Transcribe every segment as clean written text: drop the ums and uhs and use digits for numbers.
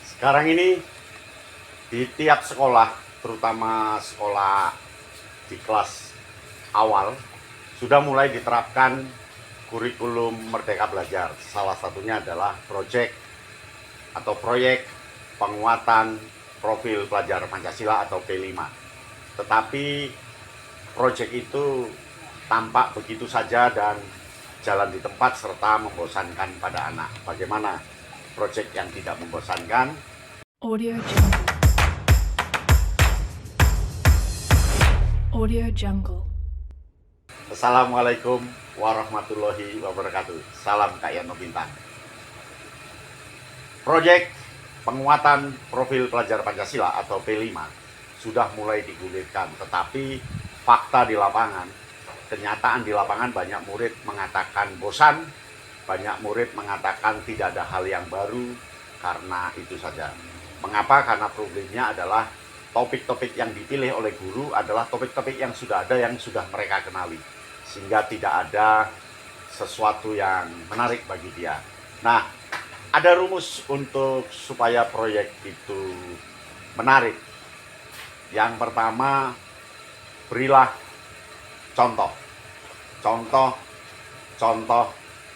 Sekarang ini di tiap sekolah, terutama sekolah di kelas awal, sudah mulai diterapkan kurikulum Merdeka Belajar. Salah satunya adalah proyek penguatan profil pelajar Pancasila atau P5. Tetapi proyek itu tampak begitu saja dan jalan di tempat serta membosankan pada anak. Bagaimana proyek yang tidak membosankan? Audio Jungle. Audio Jungle. Assalamualaikum warahmatullahi wabarakatuh. Salam Kak Yano Bintang. Proyek penguatan profil pelajar Pancasila atau P5 sudah mulai digulirkan, tetapi fakta di lapangan, kenyataan di lapangan, banyak murid mengatakan bosan, banyak murid mengatakan tidak ada hal yang baru karena itu saja. Mengapa? Karena problemnya adalah topik-topik yang dipilih oleh guru adalah topik-topik yang sudah ada, yang sudah mereka kenali, sehingga tidak ada sesuatu yang menarik bagi dia. Nah, ada rumus untuk supaya proyek itu menarik. Yang pertama, berilah contoh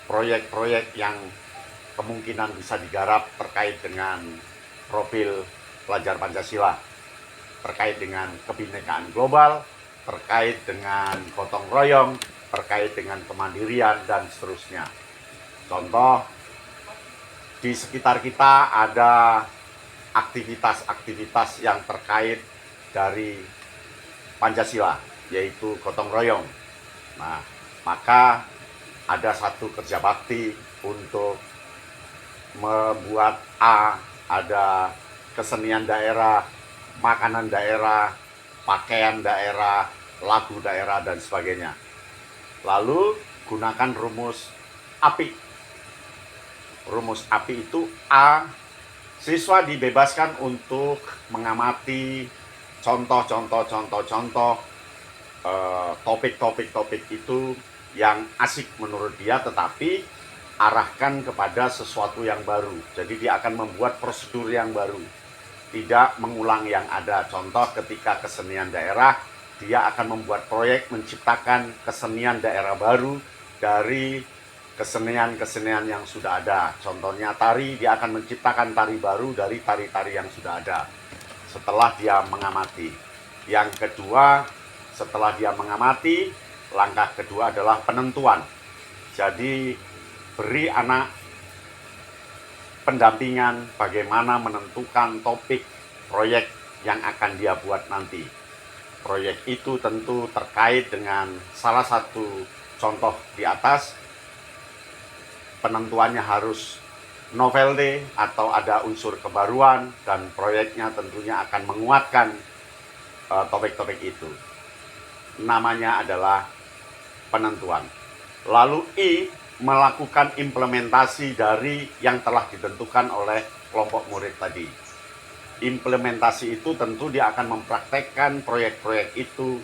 proyek-proyek yang kemungkinan bisa digarap terkait dengan profil pelajar Pancasila, terkait dengan kebinekaan global, terkait dengan gotong royong, terkait dengan kemandirian, dan seterusnya. Contoh, di sekitar kita ada aktivitas-aktivitas yang terkait dari Pancasila, yaitu gotong royong. Nah, maka ada satu kerja bakti untuk membuat ada kesenian daerah, makanan daerah, pakaian daerah, lagu daerah, dan sebagainya. Lalu gunakan rumus API. Rumus API itu A, siswa dibebaskan untuk mengamati contoh topik-topik itu yang asik menurut dia, tetapi arahkan kepada sesuatu yang baru. Jadi dia akan membuat prosedur yang baru, tidak mengulang yang ada. Contoh, ketika kesenian daerah, dia akan membuat proyek menciptakan kesenian daerah baru dari kesenian-kesenian yang sudah ada. Contohnya tari, dia akan menciptakan tari baru dari tari-tari yang sudah ada setelah dia mengamati. Yang kedua, setelah dia mengamati, langkah kedua adalah penentuan. Jadi beri anak pendampingan bagaimana menentukan topik proyek yang akan dia buat nanti. Proyek itu tentu terkait dengan salah satu contoh di atas. Penentuannya harus novelty atau ada unsur kebaruan, dan proyeknya tentunya akan menguatkan topik-topik itu. Namanya adalah penentuan. Lalu I, melakukan implementasi dari yang telah ditentukan oleh kelompok murid tadi. Implementasi itu tentu dia akan mempraktekkan proyek-proyek itu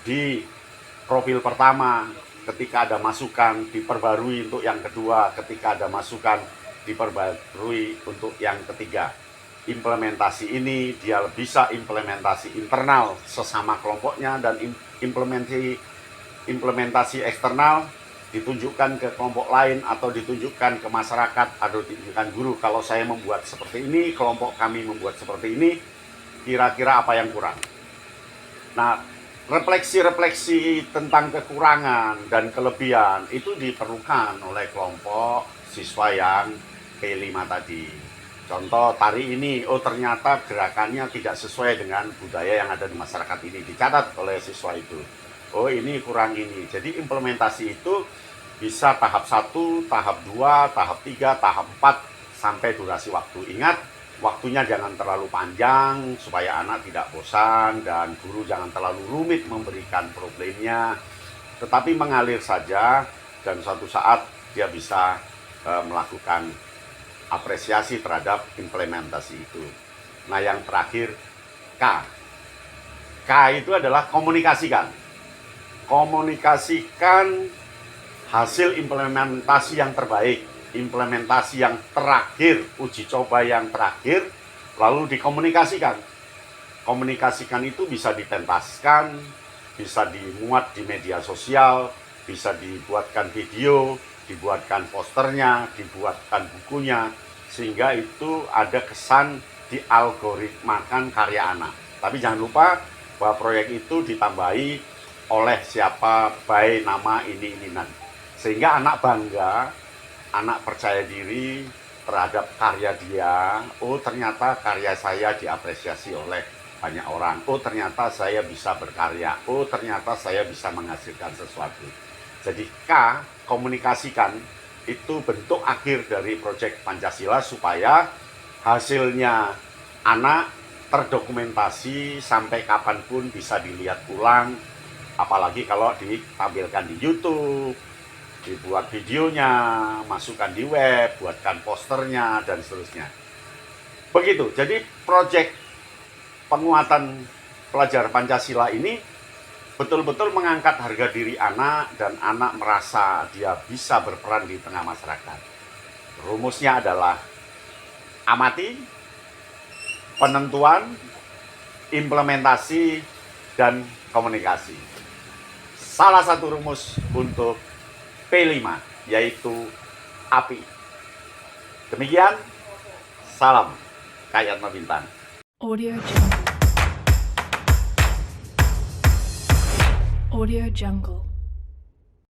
di profil pertama, ketika ada masukan diperbarui untuk yang kedua, ketika ada masukan diperbarui untuk yang ketiga. Implementasi ini dia bisa implementasi internal sesama kelompoknya, dan implementasi eksternal ditunjukkan ke kelompok lain atau ditunjukkan ke masyarakat atau ditunjukkan guru. Kalau saya membuat seperti ini, kelompok kami membuat seperti ini, kira-kira apa yang kurang. Nah, refleksi-refleksi tentang kekurangan dan kelebihan itu diperlukan oleh kelompok siswa yang P5 tadi. Contoh, tari ini, oh ternyata gerakannya tidak sesuai dengan budaya yang ada di masyarakat ini, dicatat oleh siswa itu. Oh, ini kurang ini. Jadi implementasi itu bisa tahap 1, tahap 2, tahap 3, tahap 4, sampai durasi waktu. Ingat, waktunya jangan terlalu panjang supaya anak tidak bosan, dan guru jangan terlalu rumit memberikan problemnya, tetapi mengalir saja, dan suatu saat dia bisa melakukan apresiasi terhadap implementasi itu. Nah, yang terakhir, K. K itu adalah komunikasikan. Komunikasikan hasil implementasi yang terbaik implementasi yang terakhir, uji coba yang terakhir, lalu dikomunikasikan. Komunikasikan itu bisa dipentaskan, bisa dimuat di media sosial, bisa dibuatkan video, dibuatkan posternya, dibuatkan bukunya, sehingga itu ada kesan dialgoritmakan karya anak. Tapi jangan lupa bahwa proyek itu ditambahi oleh siapa, by nama ini nanti. Sehingga anak bangga, anak percaya diri terhadap karya dia. Oh, ternyata karya saya diapresiasi oleh banyak orang. Oh, ternyata saya bisa berkarya. Oh, ternyata saya bisa menghasilkan sesuatu. Jadi K, komunikasikan, itu bentuk akhir dari proyek Pancasila supaya hasilnya anak terdokumentasi sampai kapanpun bisa dilihat ulang. Apalagi kalau ditampilkan di YouTube, dibuat videonya, masukkan di web, buatkan posternya, dan seterusnya. Begitu, jadi proyek penguatan pelajar Pancasila ini betul-betul mengangkat harga diri anak, dan anak merasa dia bisa berperan di tengah masyarakat. Rumusnya adalah amati, penentuan, implementasi, dan komunikasi. Salah satu rumus untuk P5, yaitu api. Demikian, salam Kayatma Bintang. Audio Jungle. Audio Jungle.